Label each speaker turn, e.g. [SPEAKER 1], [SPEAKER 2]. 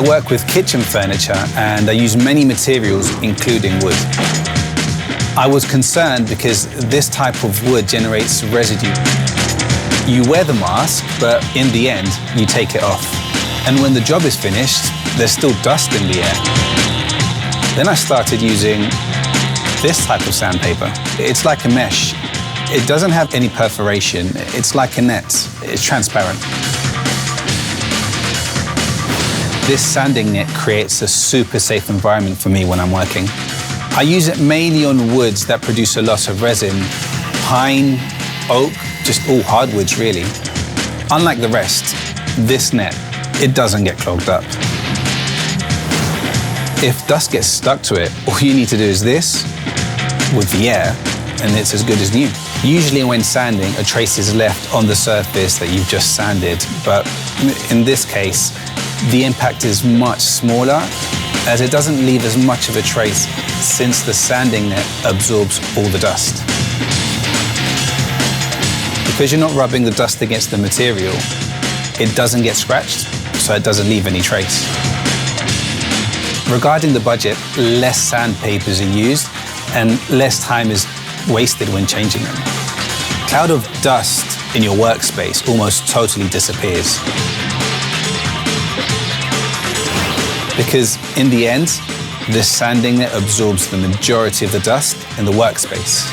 [SPEAKER 1] I work with kitchen furniture and I use many materials, including wood. I was concerned because this type of wood generates residue. You wear the mask, but in the end, you take it off. And when the job is finished, there's still dust in the air. Then I started using this type of sandpaper. It's like a mesh. It doesn't have any perforation. It's like a net. It's transparent. This sanding net creates a super safe environment for me when I'm working. I use it mainly on woods that produce a lot of resin. Pine, oak, just all hardwoods really. Unlike the rest, this net, it doesn't get clogged up. If dust gets stuck to it, all you need to do is this with the air, and it's as good as new. Usually when sanding, a trace is left on the surface that you've just sanded, but in this case, the impact is much smaller as it doesn't leave as much of a trace since the sanding net absorbs all the dust. Because you're not rubbing the dust against the material, it doesn't get scratched, so it doesn't leave any trace. Regarding the budget, less sandpapers are used and less time is wasted when changing them. Cloud of dust in your workspace almost totally disappears. Because in the end, this sanding net absorbs the majority of the dust in the workspace.